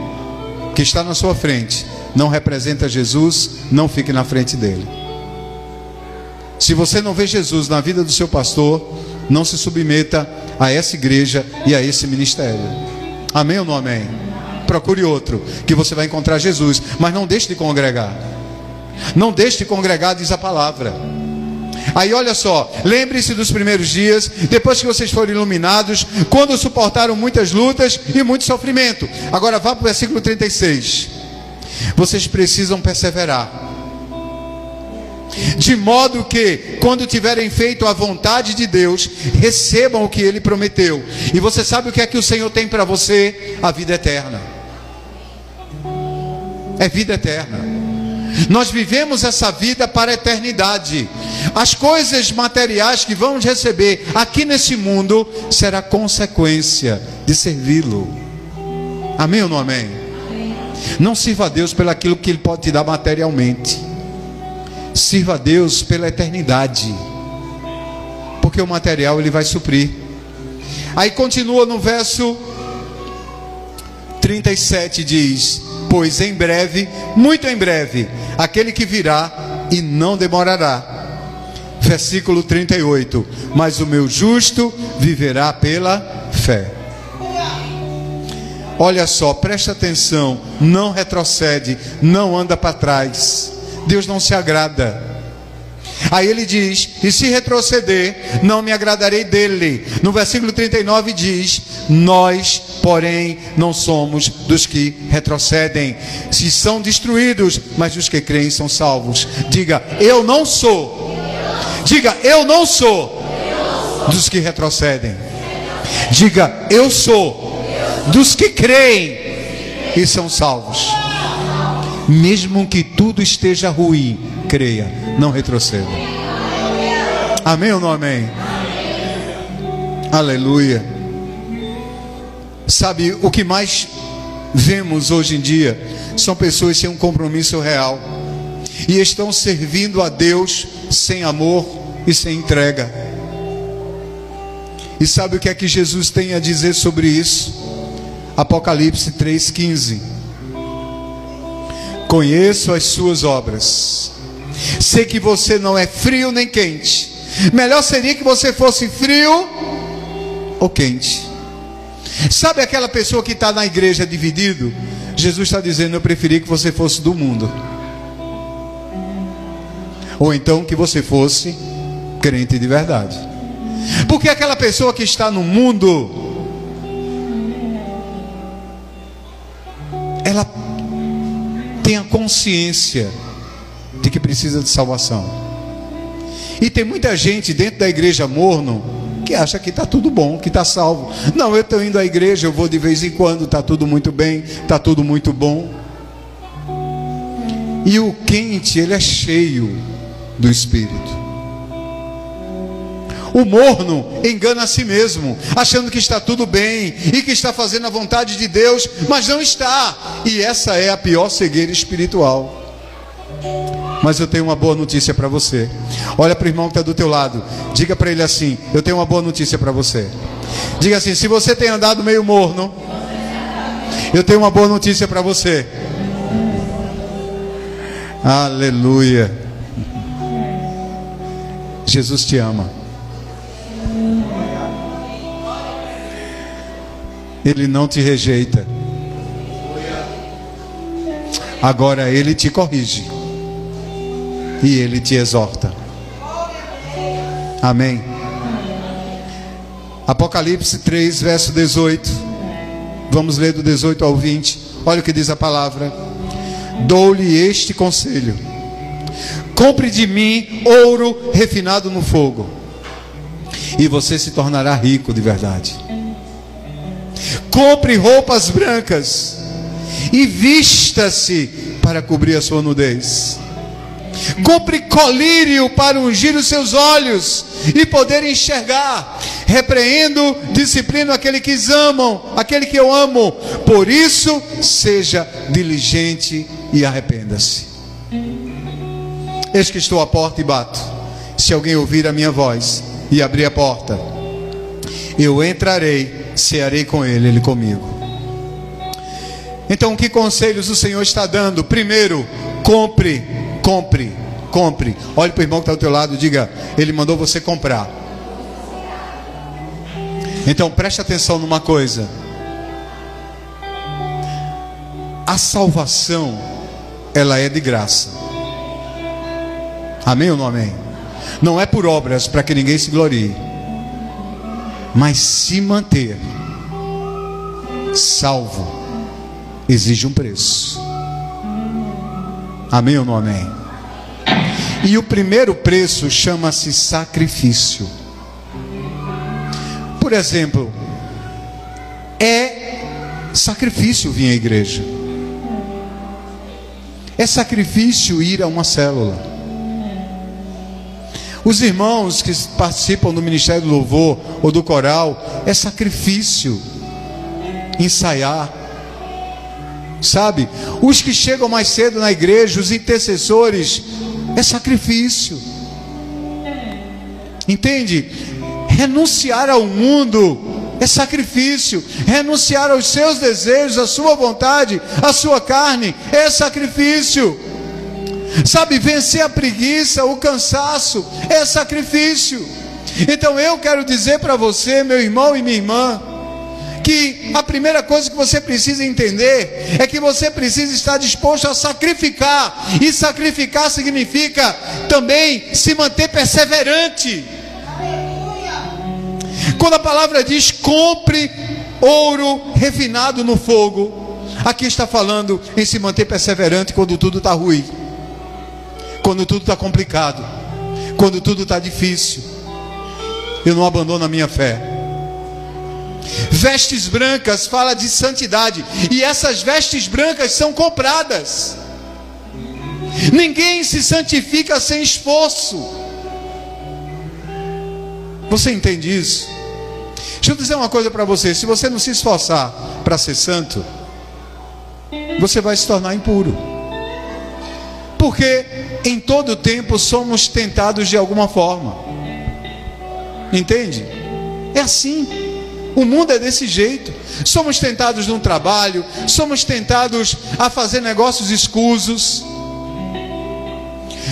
que está na sua frente não representa Jesus, não fique na frente dele. Se você não vê Jesus na vida do seu pastor, não se submeta a essa igreja e a esse ministério. Amém ou não amém? Procure outro, que você vai encontrar Jesus. Mas não deixe de congregar. Não deixe de congregar, diz a palavra. Aí olha só, lembre-se dos primeiros dias, depois que vocês foram iluminados, quando suportaram muitas lutas e muito sofrimento. Agora vá para o versículo 36. Vocês precisam perseverar, de modo que, quando tiverem feito a vontade de Deus, recebam o que Ele prometeu. E você sabe o que é que o Senhor tem para você? A vida eterna. É vida eterna. Nós vivemos essa vida para a eternidade. As coisas materiais que vamos receber aqui nesse mundo será consequência de servi-lo. Amém ou não amém? Não sirva a Deus pelo aquilo que Ele pode te dar materialmente. Sirva a Deus pela eternidade, porque o material Ele vai suprir. Aí continua no verso 37, diz: pois em breve, muito em breve, aquele que virá e não demorará. Versículo 38: mas o meu justo viverá pela fé. Olha só, presta atenção, não retrocede, não anda para trás. Deus não se agrada. Aí ele diz: e se retroceder, não me agradarei dele. No versículo 39 diz: nós, porém, não somos dos que retrocedem, se são destruídos, mas dos que creem são salvos. Diga: eu não sou. Diga: eu não sou dos que retrocedem. Diga: eu sou dos que creem e são salvos. Mesmo que tudo esteja ruim, creia, não retroceda. Amém ou não amém? Aleluia. Sabe, o que mais vemos hoje em dia são pessoas sem um compromisso real e estão servindo a Deus sem amor e sem entrega. E sabe o que é que Jesus tem a dizer sobre isso? Apocalipse 3,15. Conheço as suas obras, sei que você não é frio nem quente. Melhor seria que você fosse frio ou quente. Sabe aquela pessoa que está na igreja dividido? Jesus está dizendo: eu preferi que você fosse do mundo, ou então que você fosse crente de verdade. Porque aquela pessoa que está no mundo, ela tem a consciência de que precisa de salvação. E tem muita gente dentro da igreja morno que acha que está tudo bom, que está salvo. Não, eu estou indo à igreja, eu vou de vez em quando, está tudo muito bem, está tudo muito bom. E o quente, ele é cheio do Espírito. O morno engana a si mesmo, achando que está tudo bem e que está fazendo a vontade de Deus, mas não está. E essa é a pior cegueira espiritual. Mas eu tenho uma boa notícia para você. Olha para o irmão que está do teu lado. Diga para ele assim: eu tenho uma boa notícia para você. Diga assim: se você tem andado meio morno, eu tenho uma boa notícia para você. Aleluia. Jesus te ama. Ele não te rejeita. Agora Ele te corrige e Ele te exorta. Amém. Apocalipse 3, verso 18. Vamos ler do 18 ao 20. Olha o que diz a palavra: dou-lhe este conselho: compre de mim ouro refinado no fogo, e você se tornará rico de verdade. Compre roupas brancas e vista-se para cobrir a sua nudez. Compre colírio para ungir os seus olhos e poder enxergar. Repreendo, disciplino aquele que amam, aquele que eu amo. Por isso, seja diligente e arrependa-se. Eis que estou à porta e bato. Se alguém ouvir a minha voz e abrir a porta, eu entrarei, cearei com ele, ele comigo. Então, que conselhos o Senhor está dando? Primeiro, compre. Olhe para o irmão que está ao teu lado e diga: Ele mandou você comprar. Então, preste atenção numa coisa: a salvação, ela é de graça. Amém ou não amém? Não é por obras para que ninguém se glorie, mas se manter salvo exige um preço. Amém ou não amém? E o primeiro preço chama-se sacrifício. Por exemplo, é sacrifício vir à igreja. É sacrifício ir a uma célula. Os irmãos que participam do Ministério do Louvor ou do coral, é sacrifício ensaiar. Sabe? Os que chegam mais cedo na igreja, os intercessores, é sacrifício. Entende? Renunciar ao mundo é sacrifício. Renunciar aos seus desejos, à sua vontade, à sua carne, é sacrifício. Sabe? Vencer a preguiça, o cansaço, é sacrifício. Então eu quero dizer para você, meu irmão e minha irmã, que a primeira coisa que você precisa entender é que você precisa estar disposto a sacrificar. E sacrificar significa também se manter perseverante. Quando a palavra diz compre ouro refinado no fogo, aqui está falando em se manter perseverante quando tudo está ruim, quando tudo está complicado, quando tudo está difícil. Eu não abandono a minha fé. Vestes brancas fala de santidade, e essas vestes brancas são compradas. Ninguém se santifica sem esforço. Você entende isso? Deixa eu dizer uma coisa para você: se você não se esforçar para ser santo, você vai se tornar impuro. Porque em todo tempo somos tentados de alguma forma. Entende? É assim. O mundo é desse jeito. Somos tentados num trabalho, somos tentados a fazer negócios escusos.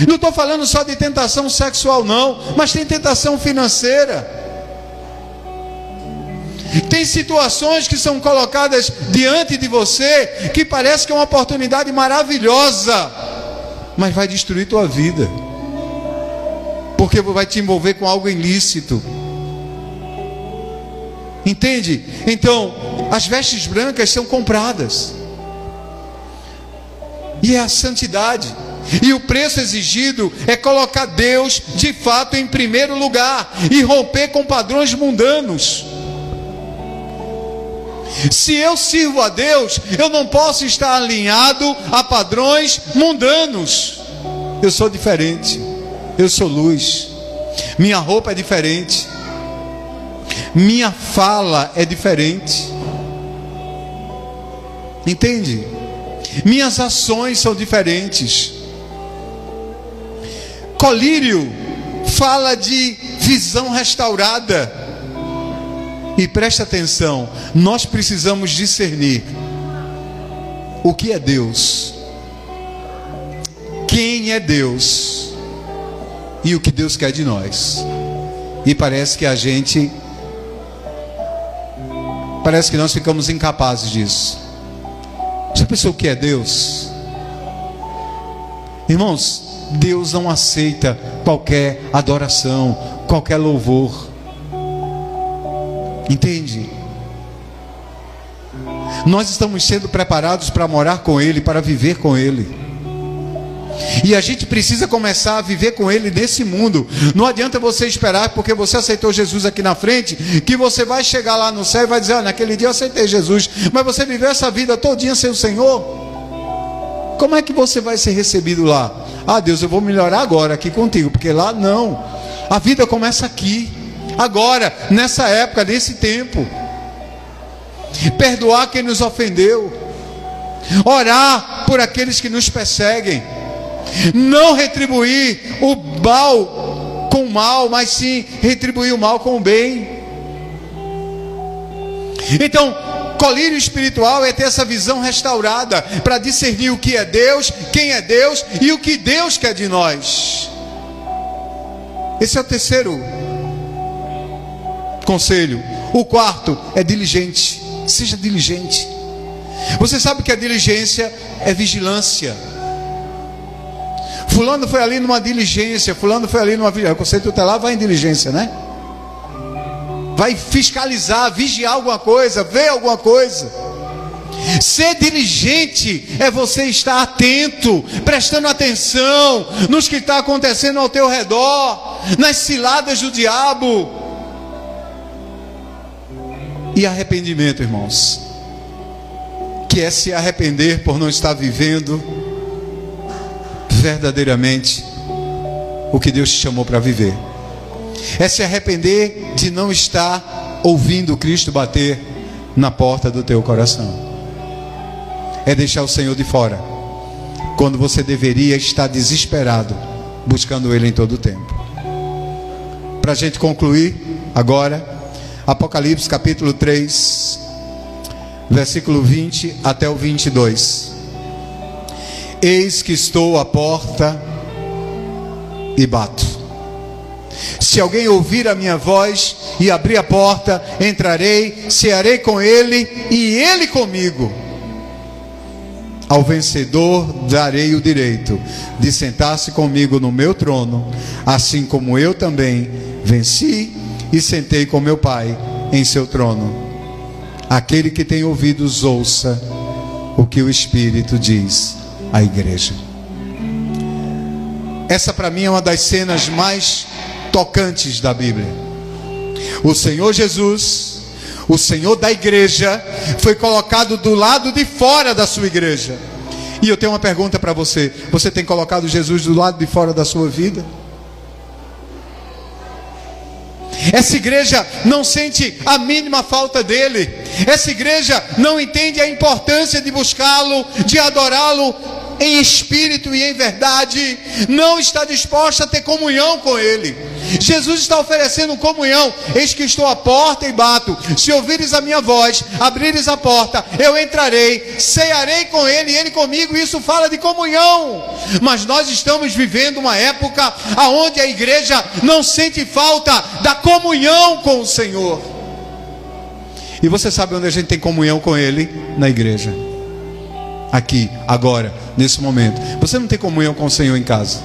Não estou falando só de tentação sexual não, mas tem tentação financeira. Tem situações que são colocadas diante de você, que parece que é uma oportunidade maravilhosa, mas vai destruir tua vida, porque vai te envolver com algo ilícito. Entende? Então, as vestes brancas são compradas. E é a santidade. E o preço exigido é colocar Deus de fato em primeiro lugar e romper com padrões mundanos. Se eu sirvo a Deus, eu não posso estar alinhado a padrões mundanos. Eu sou diferente. Eu sou luz. Minha roupa é diferente. Minha fala é diferente. Entende? Minhas ações são diferentes. Colírio fala de visão restaurada. E presta atenção, nós precisamos discernir o que é Deus, quem é Deus e o que Deus quer de nós. E parece que nós ficamos incapazes disso. Já pensou o que é Deus? Irmãos, Deus não aceita qualquer adoração, qualquer louvor. Entende? Nós estamos sendo preparados para morar com Ele, para viver com Ele. E a gente precisa começar a viver com Ele nesse mundo. Não adianta você esperar, porque você aceitou Jesus aqui na frente, que você vai chegar lá no céu e vai dizer: naquele dia eu aceitei Jesus. Mas você viveu essa vida todinha sem o Senhor. Como é que você vai ser recebido lá? Deus, eu vou melhorar agora aqui contigo, porque lá não. A vida começa aqui, agora, nessa época, nesse tempo. Perdoar quem nos ofendeu, orar por aqueles que nos perseguem, não retribuir o mal com o mal, mas sim retribuir o mal com o bem. Então, colírio espiritual é ter essa visão restaurada para discernir o que é Deus, quem é Deus e o que Deus quer de nós. Esse é o terceiro conselho. O quarto é diligente. Seja diligente. Você sabe que a diligência é vigilância. Fulano foi ali numa diligência, fulano foi ali numa vigilância. O conceito tutelar vai em diligência, né? Vai fiscalizar, vigiar alguma coisa, ver alguma coisa. Ser diligente é você estar atento, prestando atenção nos que está acontecendo ao teu redor, nas ciladas do diabo. E arrependimento, irmãos, que é se arrepender por não estar vivendo verdadeiramente o que Deus te chamou para viver. É se arrepender de não estar ouvindo Cristo bater na porta do teu coração. É deixar o Senhor de fora, quando você deveria estar desesperado, buscando Ele em todo o tempo. Para a gente concluir agora, Apocalipse capítulo 3, versículo 20 até o 22. Eis que estou à porta e bato. Se alguém ouvir a minha voz e abrir a porta, entrarei, cearei com ele e ele comigo. Ao vencedor darei o direito de sentar-se comigo no meu trono, assim como eu também venci e sentei com meu Pai em seu trono. Aquele que tem ouvidos, ouça o que o Espírito diz à igreja. Essa para mim é uma das cenas mais tocantes da Bíblia. O Senhor Jesus, o Senhor da igreja, foi colocado do lado de fora da sua igreja. E eu tenho uma pergunta para você: você tem colocado Jesus do lado de fora da sua vida? Essa igreja não sente a mínima falta dele. Essa igreja não entende a importância de buscá-lo, de adorá-lo em espírito e em verdade. Não está disposta a ter comunhão com ele. Jesus está oferecendo comunhão. Eis que estou à porta e bato. Se ouvires a minha voz, abrires a porta, eu entrarei, cearei com ele e ele comigo. Isso fala de comunhão. Mas nós estamos vivendo uma época onde a igreja não sente falta da comunhão com o Senhor. E você sabe onde a gente tem comunhão com ele? Na igreja. Aqui, agora, nesse momento. Você não tem comunhão com o Senhor em casa.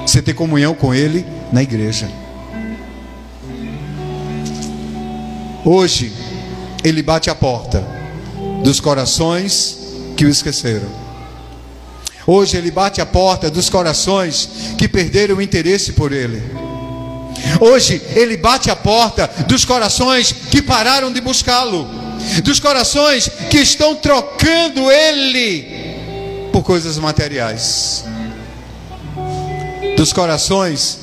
Você tem comunhão com Ele na igreja. Hoje, Ele bate a porta dos corações que o esqueceram. Hoje Ele bate a porta dos corações que perderam o interesse por Ele. Hoje Ele bate a porta dos corações que pararam de buscá-lo, dos corações que estão trocando Ele por coisas materiais, dos corações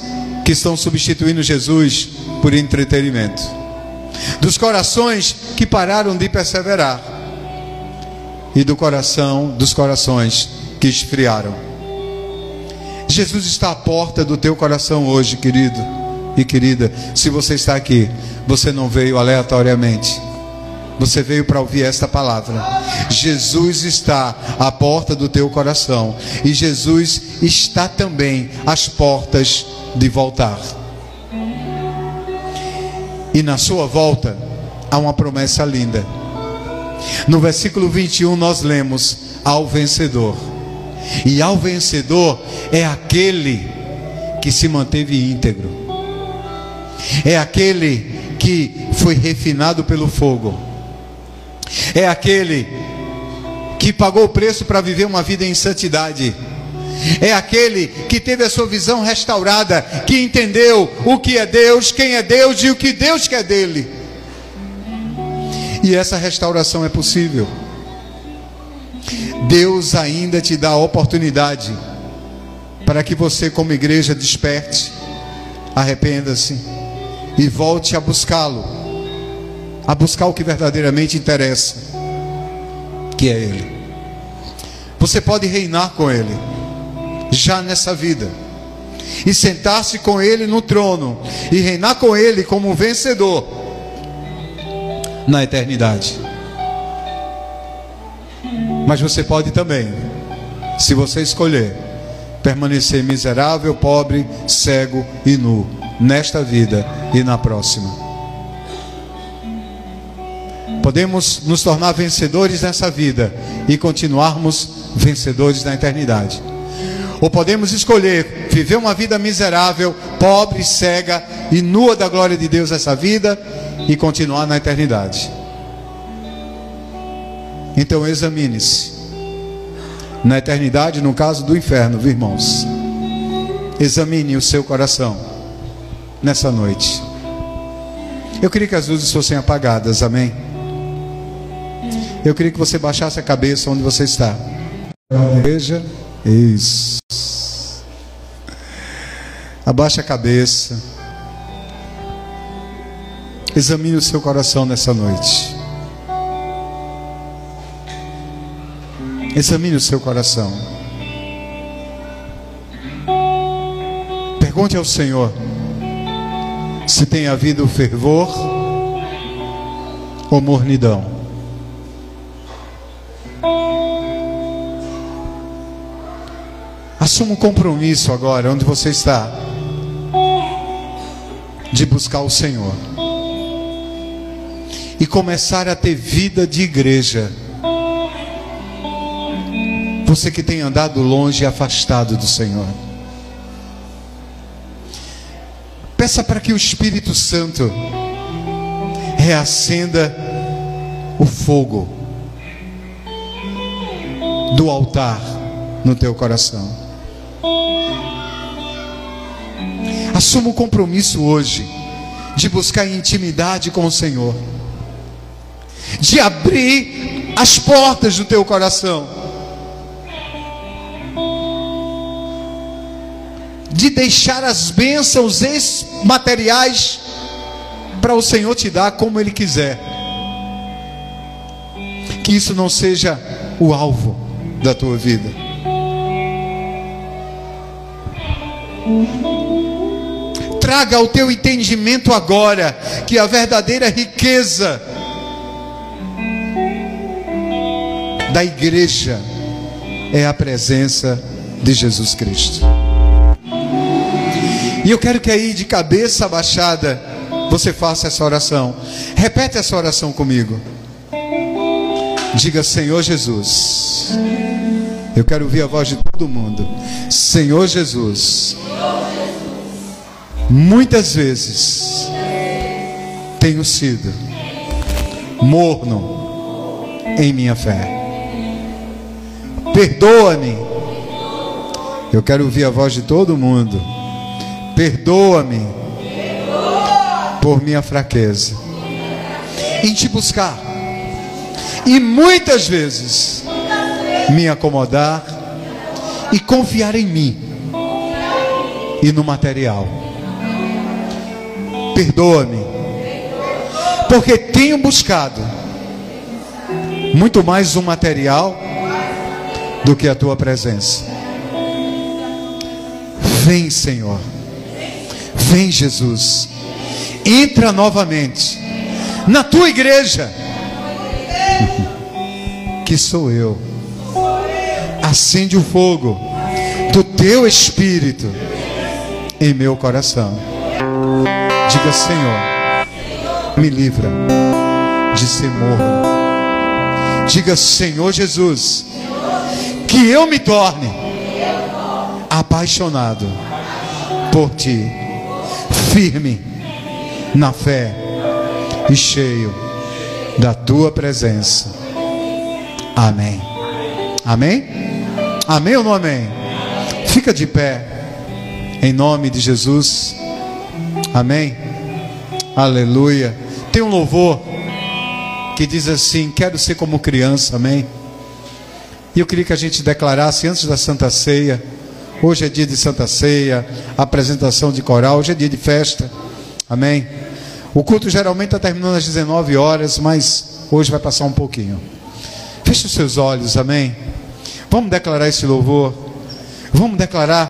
que estão substituindo Jesus por entretenimento, dos corações que pararam de perseverar e dos corações que esfriaram. Jesus está à porta do teu coração hoje, querido e querida. Se você está aqui, você não veio aleatoriamente. Você veio para ouvir esta palavra. Jesus está à porta do teu coração. E Jesus está também às portas de voltar. E na sua volta há uma promessa linda. No versículo 21 nós lemos: ao vencedor. E ao vencedor é aquele que se manteve íntegro. É aquele que foi refinado pelo fogo. É aquele que pagou o preço para viver uma vida em santidade. É aquele que teve a sua visão restaurada, que entendeu o que é Deus, quem é Deus e o que Deus quer dele. E essa restauração é possível. Deus ainda te dá a oportunidade para que você, como igreja, desperte, arrependa-se e volte a buscá-lo, a buscar o que verdadeiramente interessa, que é Ele. Você pode reinar com Ele já nessa vida, e sentar-se com Ele no trono, e reinar com Ele como um vencedor na eternidade. Mas você pode também, se você escolher, permanecer miserável, pobre, cego e nu, nesta vida e na próxima. Podemos nos tornar vencedores nessa vida e continuarmos vencedores na eternidade. Ou podemos escolher viver uma vida miserável, pobre, cega e nua da glória de Deus essa vida e continuar na eternidade. Então examine-se. Na eternidade, no caso do inferno, viu, irmãos? Examine o seu coração nessa noite. Eu queria que as luzes fossem apagadas, amém? Eu queria que você baixasse a cabeça onde você está. Veja, isso. Abaixe a cabeça. Examine o seu coração nessa noite. Examine o seu coração. Pergunte ao Senhor se tem havido fervor ou mornidão. Assuma um compromisso agora, onde você está, de buscar o Senhor e começar a ter vida de igreja. Você que tem andado longe e afastado do Senhor, peça para que o Espírito Santo reacenda o fogo do altar no teu coração. Assuma um compromisso hoje de buscar intimidade com o Senhor, de abrir as portas do teu coração, de deixar as bênçãos materiais para o Senhor te dar como Ele quiser. Que isso não seja o alvo da tua vida. Traga ao teu entendimento agora que a verdadeira riqueza da igreja é a presença de Jesus Cristo. E eu quero que aí, de cabeça abaixada, você faça essa oração. Repete essa oração comigo. Diga: Senhor Jesus. Eu quero ouvir a voz de todo mundo. Senhor Jesus, muitas vezes tenho sido morno em minha fé. Perdoa-me. Eu quero ouvir a voz de todo mundo. Perdoa-me por minha fraqueza em te buscar e muitas vezes me acomodar e confiar em mim e no material. Perdoa-me porque tenho buscado muito mais o material do que a tua presença. Vem, Senhor. Vem, Jesus. Entra novamente na tua igreja, que sou eu. Acende o fogo do teu Espírito em meu coração. Diga: Senhor, me livra de ser morno. Diga: Senhor Jesus, que eu me torne apaixonado por ti, firme na fé e cheio da tua presença. Amém. Amém? Amém ou não amém? Fica de pé em nome de Jesus. Amém? Aleluia. Tem um louvor que diz assim: quero ser como criança. Amém? E eu queria que a gente declarasse antes da Santa Ceia. Hoje é dia de Santa Ceia, apresentação de coral. Hoje é dia de festa. Amém? O culto geralmente está terminando às 19 horas, mas hoje vai passar um pouquinho. Feche os seus olhos. Amém? Vamos declarar esse louvor. Vamos declarar.